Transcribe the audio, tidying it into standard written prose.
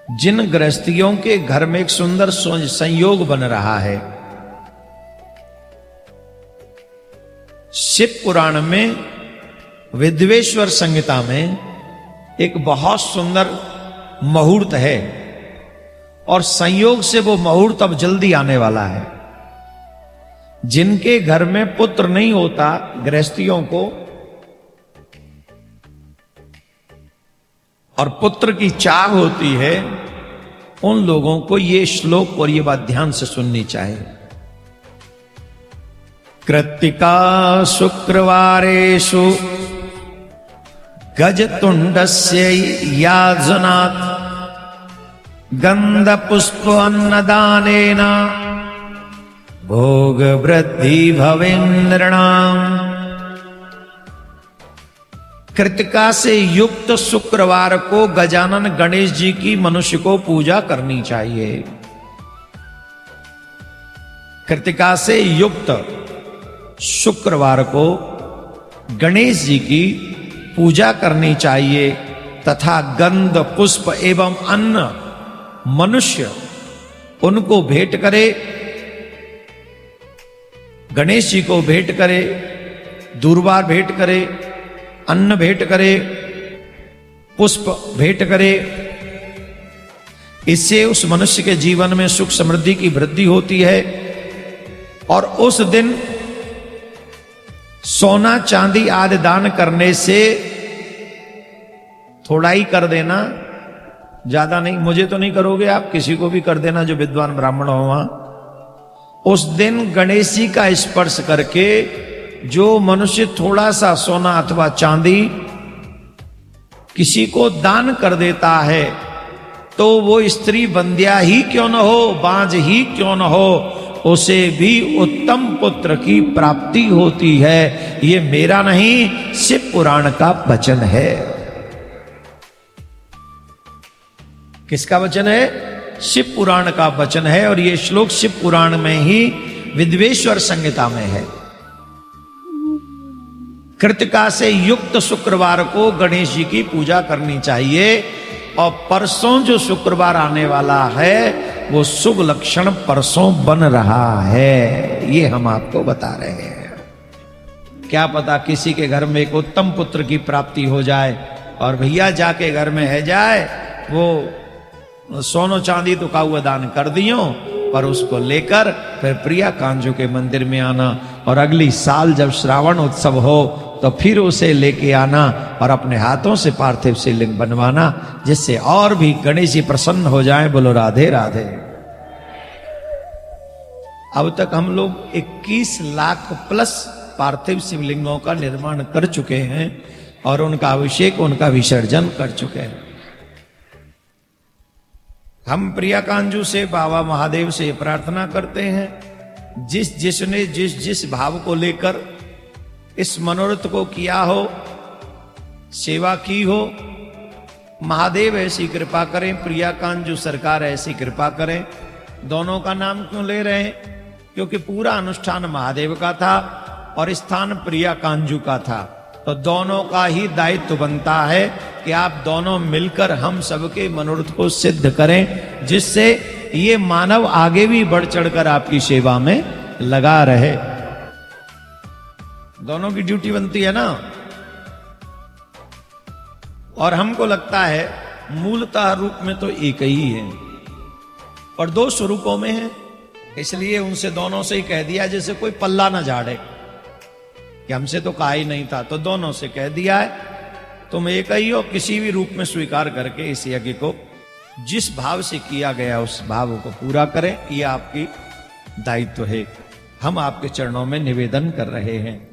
जिन गृहस्थियों के घर में एक सुंदर संयोग बन रहा है, शिव पुराण में विद्वेश्वर संहिता में एक बहुत सुंदर मुहूर्त है और संयोग से वो मुहूर्त अब जल्दी आने वाला है। जिनके घर में पुत्र नहीं होता गृहस्थियों को और पुत्र की चाह होती है, उन लोगों को ये श्लोक और ये बात ध्यान से सुननी चाहिए। कृत्तिका शुक्रवारेषु गजतुंडस्य याजनात् गंध पुष्प अन्नदानेन भोग वृद्धि भवेन्द्रणाम। कृतिका से युक्त शुक्रवार को गजानन गणेश जी की मनुष्य को पूजा करनी चाहिए। कृतिका से युक्त शुक्रवार को गणेश जी की पूजा करनी चाहिए तथा गंध पुष्प एवं अन्न मनुष्य उनको भेंट करे, गणेश जी को भेंट करे, दूर्वा भेंट करे, अन्न भेंट करे, पुष्प भेंट करे। इससे उस मनुष्य के जीवन में सुख समृद्धि की वृद्धि होती है। और उस दिन सोना चांदी आदि दान करने से थोड़ा ही कर देना, ज्यादा नहीं। मुझे तो नहीं करोगे आप, किसी को भी कर देना जो विद्वान ब्राह्मण हो वहां। उस दिन गणेश जी का स्पर्श करके जो मनुष्य थोड़ा सा सोना अथवा चांदी किसी को दान कर देता है, तो वो स्त्री बंध्या ही क्यों न हो, बांझ ही क्यों न हो, उसे भी उत्तम पुत्र की प्राप्ति होती है। ये मेरा नहीं, शिव पुराण का वचन है। किसका वचन है? शिव पुराण का वचन है। और ये श्लोक शिव पुराण में ही विद्वेश्वर संहिता में है। कृतिका से युक्त शुक्रवार को गणेश जी की पूजा करनी चाहिए। और परसों जो शुक्रवार आने वाला है वो शुभ लक्षण परसों बन रहा है, ये हम आपको बता रहे हैं। क्या पता किसी के घर में एक उत्तम पुत्र की प्राप्ति हो जाए और भैया जाके घर में है जाए, वो सोनो चांदी तो का हुआ दान कर दियो, पर उसको लेकर फिर प्रिया कांजू के मंदिर में आना और अगली साल जब श्रावण उत्सव हो तो फिर उसे लेके आना और अपने हाथों से पार्थिव शिवलिंग बनवाना, जिससे और भी गणेश जी प्रसन्न हो जाएं। बोलो राधे राधे। अब तक हम लोग 21 लाख प्लस पार्थिव शिवलिंगों का निर्माण कर चुके हैं और उनका अभिषेक, उनका विसर्जन कर चुके हैं। हम प्रिया कांजू से, बाबा महादेव से प्रार्थना करते हैं, जिसने जिस भाव को लेकर इस मनोरथ को किया हो, सेवा की हो, महादेव ऐसी कृपा करें, प्रिया कांजू सरकार ऐसी कृपा करें। दोनों का नाम क्यों ले रहे हैं? क्योंकि पूरा अनुष्ठान महादेव का था और स्थान प्रिया कांजू का था। तो दोनों का ही दायित्व बनता है कि आप दोनों मिलकर हम सबके मनोरथ को सिद्ध करें, जिससे ये मानव आगे भी बढ़ चढ़कर आपकी सेवा में लगा रहे। दोनों की ड्यूटी बनती है ना। और हमको लगता है मूलतः रूप में तो एक ही है और दो स्वरूपों में है, इसलिए उनसे दोनों से ही कह दिया, जैसे कोई पल्ला ना झाड़े कि हमसे तो कहा ही नहीं था, तो दोनों से कह दिया है तुम एक ही हो। किसी भी रूप में स्वीकार करके इस यज्ञ को जिस भाव से किया गया उस भाव को पूरा करें, यह आपकी दायित्व है। हम आपके चरणों में निवेदन कर रहे हैं।